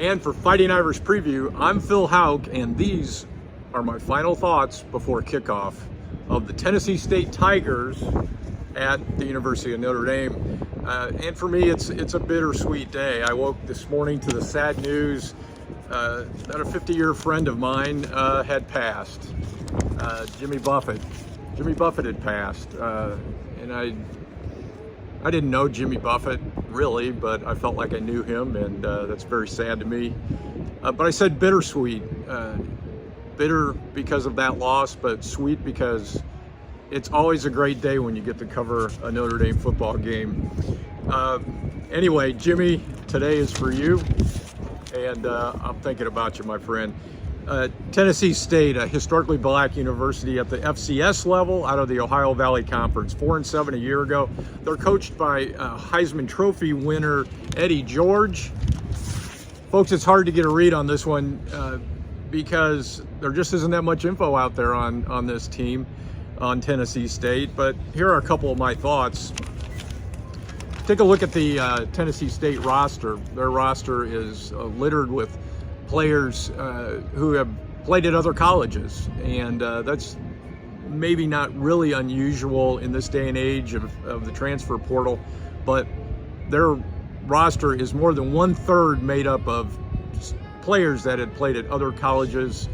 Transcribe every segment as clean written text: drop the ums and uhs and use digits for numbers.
And for Fighting Irish Preview, I'm Phil Houk, and these are my final thoughts before kickoff of the Tennessee State Tigers at the University of Notre Dame. And for me, it's a bittersweet day. I woke this morning to the sad news that a 50-year friend of mine had passed. Jimmy Buffett. Jimmy Buffett had passed, and I didn't know Jimmy Buffett really, but I felt like I knew him, and that's very sad to me. But I said bittersweet. Bitter because of that loss, but sweet because it's always a great day when you get to cover a Notre Dame football game. Anyway, Jimmy, today is for you, and I'm thinking about you, my friend. Tennessee State, a historically black university at the FCS level out of the Ohio Valley Conference, 4-7 a year ago. They're coached by Heisman Trophy winner Eddie George. Folks, it's hard to get a read on this one because there just isn't that much info out there on this team, on Tennessee State, but here are a couple of my thoughts. Take a look at the Tennessee State roster. Their roster is littered with players who have played at other colleges, and that's maybe not really unusual in this day and age of the transfer portal, but their roster is more than 1/3 made up of players that had played at other colleges.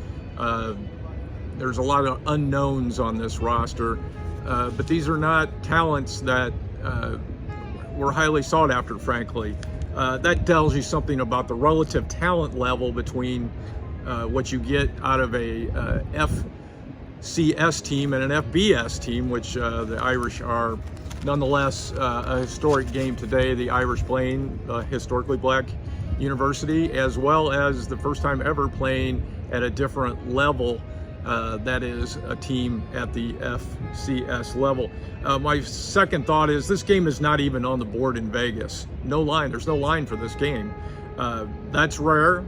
There's a lot of unknowns on this roster, but these are not talents that were highly sought after, frankly. That tells you something about the relative talent level between what you get out of a FCS team and an FBS team, which the Irish are nonetheless a historic game today. The Irish playing a historically black university, as well as the first time ever playing at a different level. That is a team at the FCS level. My second thought is this game is not even on the board in Vegas. No line. There's no line for this game. That's rare.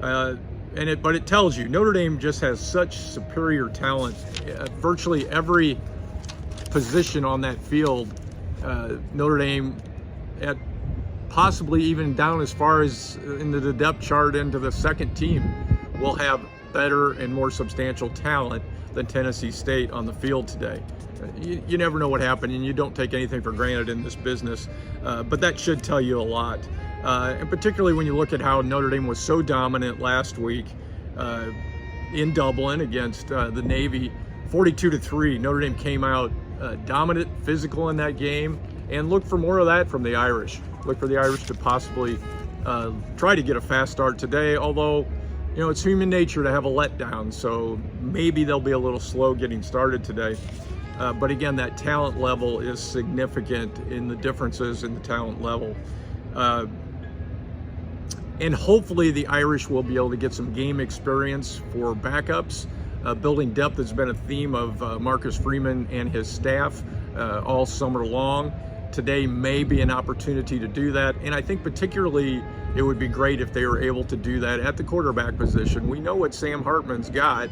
But it tells you Notre Dame just has such superior talent at virtually every position on that field. Notre Dame, at possibly even down as far as into the depth chart into the second team, will have better and more substantial talent than Tennessee State on the field today. You never know what happened, and you don't take anything for granted in this business, but that should tell you a lot. And particularly when you look at how Notre Dame was so dominant last week in Dublin against the Navy, 42-3. Notre Dame came out dominant, physical in that game, and look for more of that from the Irish. Look for the Irish to possibly try to get a fast start today, although you know, it's human nature to have a letdown, so maybe they'll be a little slow getting started today. But again, that talent level is significant in the differences in the talent level. And hopefully the Irish will be able to get some game experience for backups. Building depth has been a theme of Marcus Freeman and his staff all summer long. Today may be an opportunity to do that, and I think particularly it would be great if they were able to do that at the quarterback position. We know what Sam Hartman's got,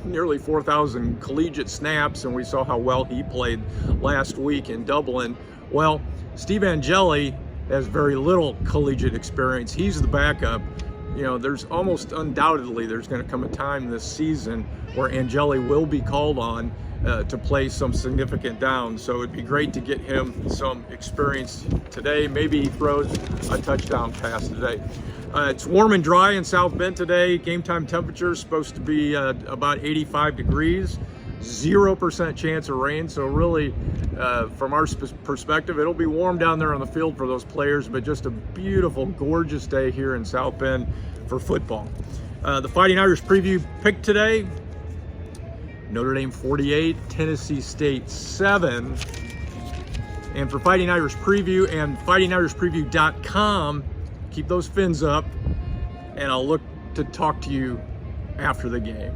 nearly 4,000 collegiate snaps, and we saw how well he played last week in Dublin. Well, Steve Angeli has very little collegiate experience. He's the backup. You know, there's almost undoubtedly there's going to come a time this season where Angeli will be called on to play some significant downs. So it'd be great to get him some experience today. Maybe he throws a touchdown pass today. It's warm and dry in South Bend today. Game time temperature is supposed to be about 85 degrees. 0% chance of rain. So really, from our perspective, it'll be warm down there on the field for those players, but just a beautiful, gorgeous day here in South Bend for football. The Fighting Irish Preview pick today: Notre Dame 48, Tennessee State 7. And for Fighting Irish Preview and fightingirishpreview.com, keep those fins up, and I'll look to talk to you after the game.